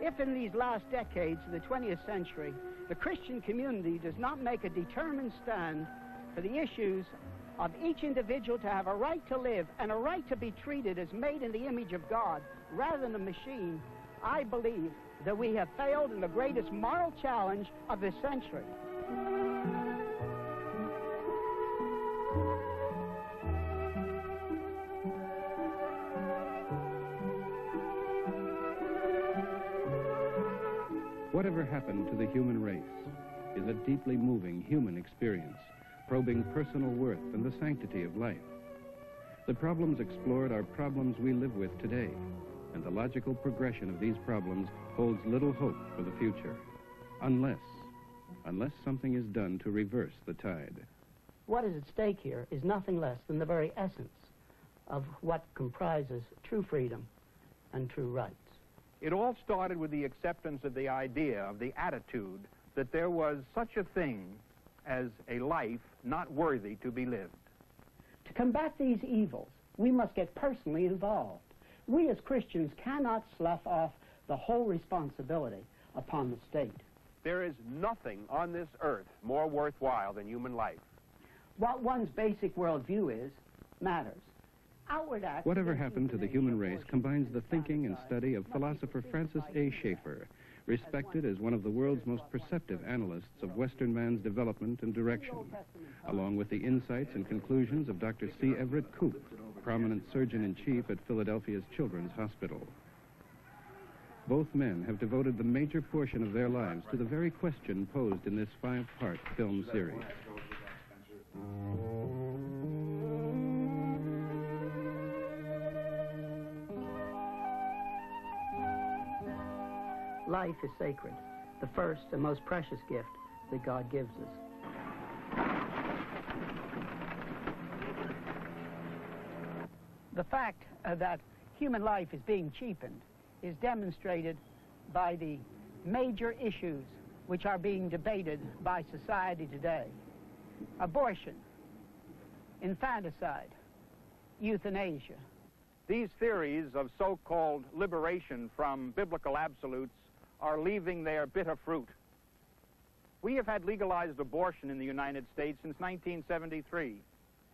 If in these last decades of the 20th century, the Christian community does not make a determined stand for the issues of each individual to have a right to live and a right to be treated as made in the image of God rather than a machine, I believe that we have failed in the greatest moral challenge of this century. Whatever happened to the human race is a deeply moving human experience, probing personal worth and the sanctity of life. The problems explored are problems we live with today, and the logical progression of these problems holds little hope for the future, unless something is done to reverse the tide. What is at stake here is nothing less than the very essence of what comprises true freedom and true rights. It all started with the acceptance of the idea, of the attitude, that there was such a thing as a life not worthy to be lived. To combat these evils, we must get personally involved. We as Christians cannot slough off the whole responsibility upon the state. There is nothing on this earth more worthwhile than human life. What one's basic worldview is matters. Whatever happened to the human race combines the thinking and study of philosopher Francis A. Schaeffer, respected as one of the world's most perceptive analysts of Western man's development and direction, along with the insights and conclusions of Dr. C. Everett Koop, prominent surgeon-in-chief at Philadelphia's Children's Hospital. Both men have devoted the major portion of their lives to the very question posed in this 5-part film series. Life is sacred, the first and most precious gift that God gives us. The fact that human life is being cheapened is demonstrated by the major issues which are being debated by society today. Abortion, infanticide, euthanasia. These theories of so-called liberation from biblical absolutes are leaving their bitter fruit. We have had legalized abortion in the United States since 1973,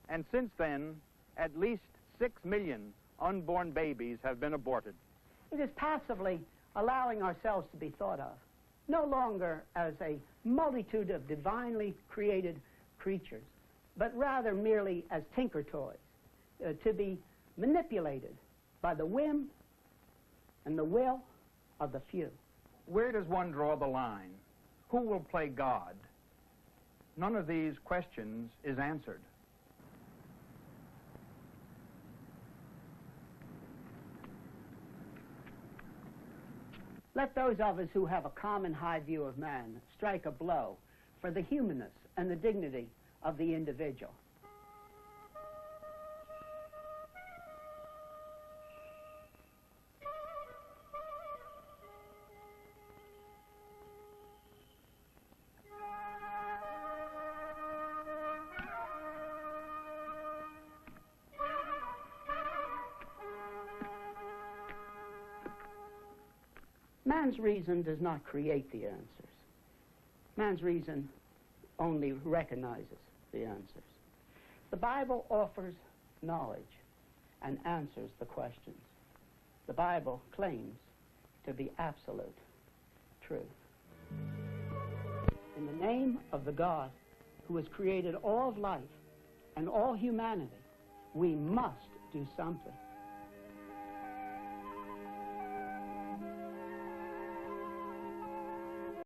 and since then, at least 6 million unborn babies have been aborted. It is passively allowing ourselves to be thought of, no longer as a multitude of divinely created creatures, but rather merely as tinker toys, to be manipulated by the whim and the will of the few. Where does one draw the line? Who will play God? None of these questions is answered. Let those of us who have a common high view of man strike a blow for the humanness and the dignity of the individual. Man's reason does not create the answers. Man's reason only recognizes the answers. The Bible offers knowledge and answers the questions. The Bible claims to be absolute truth. In the name of the God who has created all of life and all humanity, we must do something.